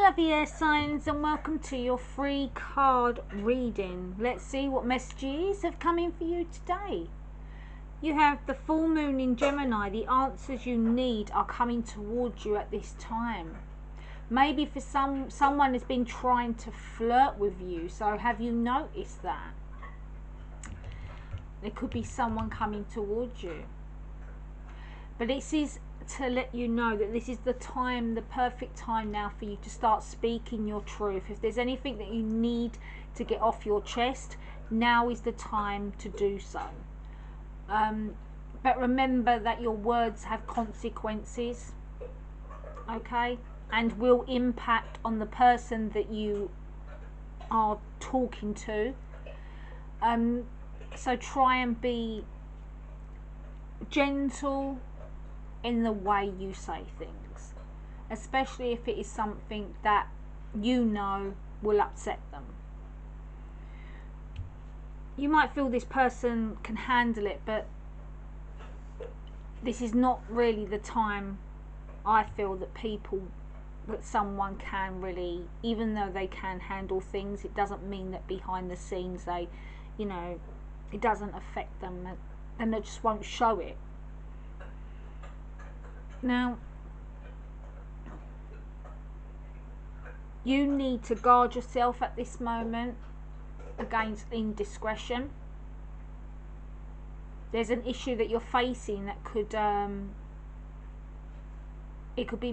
lovely air signs, and welcome to your free card reading. Let's see what messages have come in for you today. You have the full moon in Gemini. The answers you need are coming towards you at this time. Maybe for someone has been trying to flirt with you, so have you noticed that? There could be someone coming towards you. But this is to let you know that this is the time, the perfect time now for you to start speaking your truth. If there's anything that you need to get off your chest, now is the time to do so. But remember that your words have consequences, okay, and will impact on the person that you are talking to. So try and be gentle in the way you say things, especially if it is something that you know will upset them. You might feel this person can handle it, but this is not really the time. I feel that someone can really, even though they can handle things, it doesn't mean that behind the scenes they, it doesn't affect them, and they just won't show it. Now, you need to guard yourself at this moment against indiscretion. There's an issue that you're facing that could it could be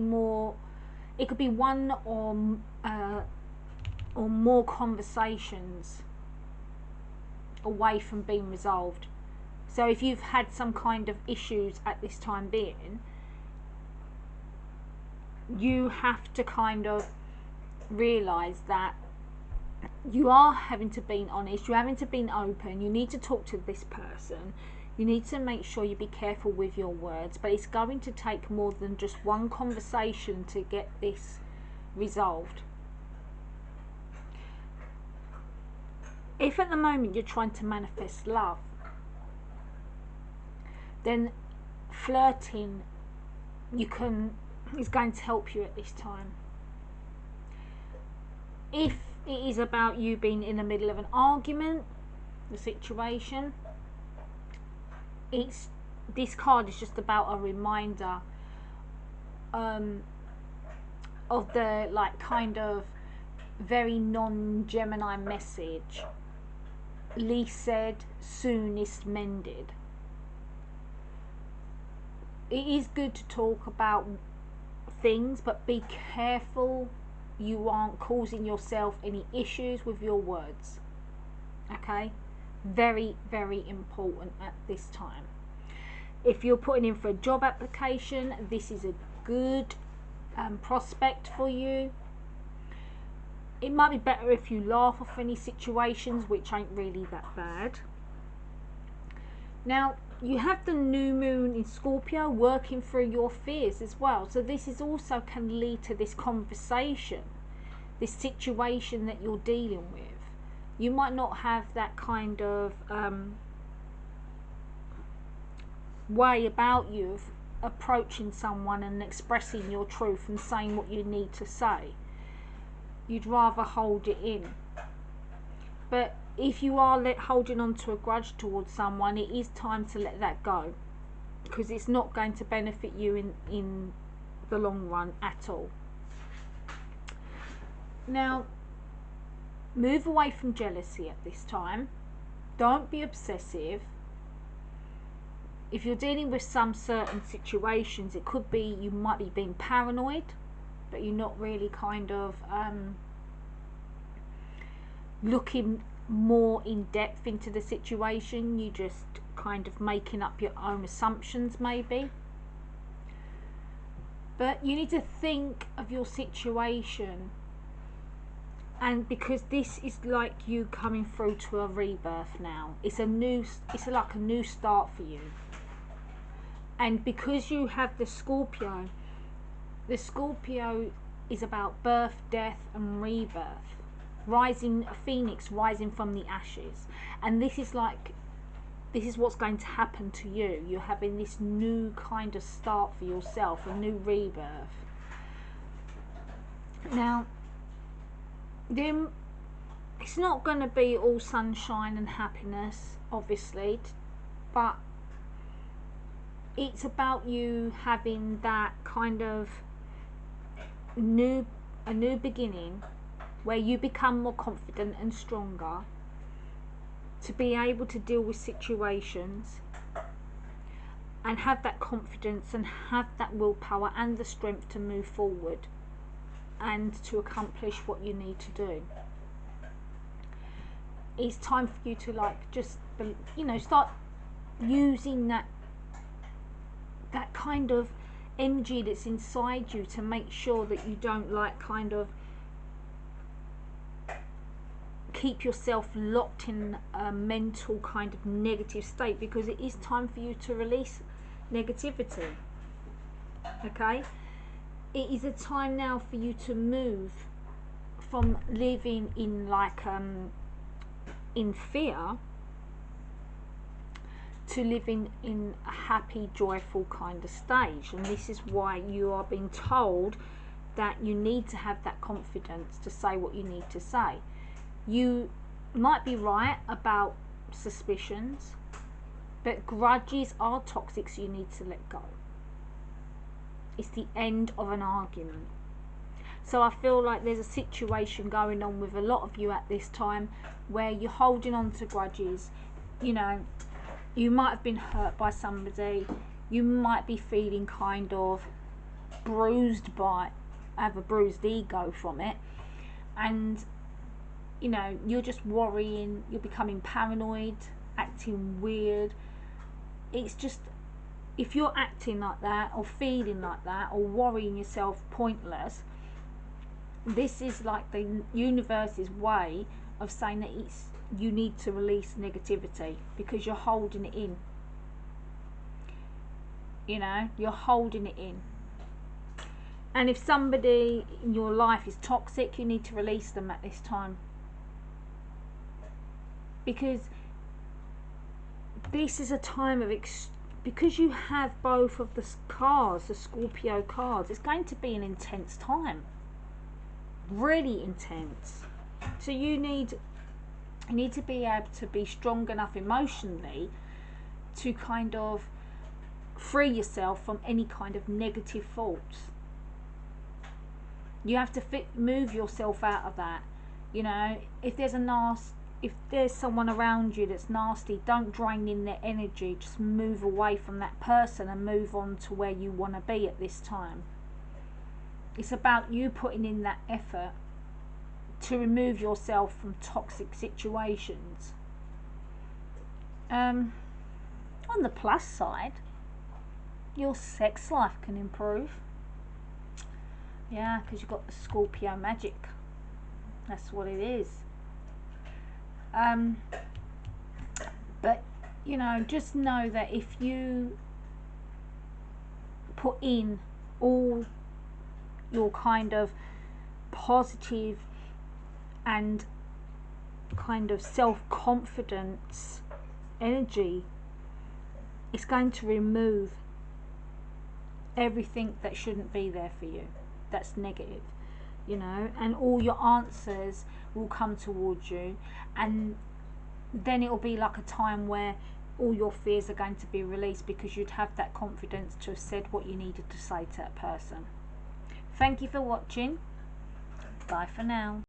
one or more conversations away from being resolved. So if you've had some kind of issues at this time being, you have to kind of realize that you are having to be honest, you're having to be open, you need to talk to this person, you need to make sure you be careful with your words, but it's going to take more than just one conversation to get this resolved. If at the moment you're trying to manifest love, then flirting is going to help you at this time. If it is about you being in the middle of an argument, the situation, this card is just about a reminder of the kind of very non-Gemini message. Least said, soonest mended. It is good to talk about things, but be careful you aren't causing yourself any issues with your words. Okay? Very, very important at this time. If you're putting in for a job application, this is a good prospect for you. It might be better if you laugh off any situations, which ain't really that bad. Now, you have the new moon in Scorpio working through your fears as well. So this is also can lead to this conversation, this situation that you're dealing with. You might not have that kind of way about you of approaching someone and expressing your truth and saying what you need to say. You'd rather hold it in. But if you are holding on to a grudge towards someone, it is time to let that go, because it's not going to benefit you in the long run at all. Now, move away from jealousy at this time. Don't be obsessive. If you're dealing with some certain situations, it could be you might be being paranoid, but you're not really kind of looking more in depth into the situation. You just kind of making up your own assumptions maybe. But you need to think of your situation, and because this is like you coming through to a rebirth now. It's like a new start for you. And because you have the Scorpio is about birth, death and rebirth. A phoenix rising from the ashes. And this is what's going to happen to you. You're having this new kind of start for yourself, a new rebirth. Now, then it's not going to be all sunshine and happiness, obviously, but it's about you having that kind of a new beginning where you become more confident and stronger to be able to deal with situations and have that confidence and have that willpower and the strength to move forward and to accomplish what you need to do. It's time for you to like just, you know, start using that kind of energy that's inside you to make sure that you don't like kind of keep yourself locked in a mental kind of negative state, because it is time for you to release negativity. Okay, it is a time now for you to move from living in like in fear to living in a happy, joyful kind of stage. And this is why you are being told that you need to have that confidence to say what you need to say. You might be right about suspicions, but grudges are toxic, so you need to let go. It's the end of an argument. So I feel like there's a situation going on with a lot of you at this time where you're holding on to grudges. You know, you might have been hurt by somebody, you might be feeling kind of bruised by, have a bruised ego from it, and you know, you're just worrying, you're becoming paranoid, acting weird. It's just, if you're acting like that or feeling like that or worrying yourself pointless, this is like the universe's way of saying that you need to release negativity because you're holding it in. You know, you're holding it in. And if somebody in your life is toxic, you need to release them at this time. Because this is a time of because you have both of the cards, the Scorpio cards, it's going to be an intense time, really intense. So you need to be able to be strong enough emotionally to kind of free yourself from any kind of negative thoughts. You have to move yourself out of that. You know, if there's someone around you that's nasty, don't drain in their energy. Just move away from that person and move on to where you want to be at this time. It's about you putting in that effort to remove yourself from toxic situations. On the plus side, your sex life can improve. Yeah, because you've got the Scorpio magic. That's what it is. But you know, just know that if you put in all your kind of positive and kind of self-confidence energy, it's going to remove everything that shouldn't be there for you, that's negative. You know, and all your answers will come towards you, and then it will be like a time where all your fears are going to be released because you'd have that confidence to have said what you needed to say to that person. Thank you for watching. Bye for now.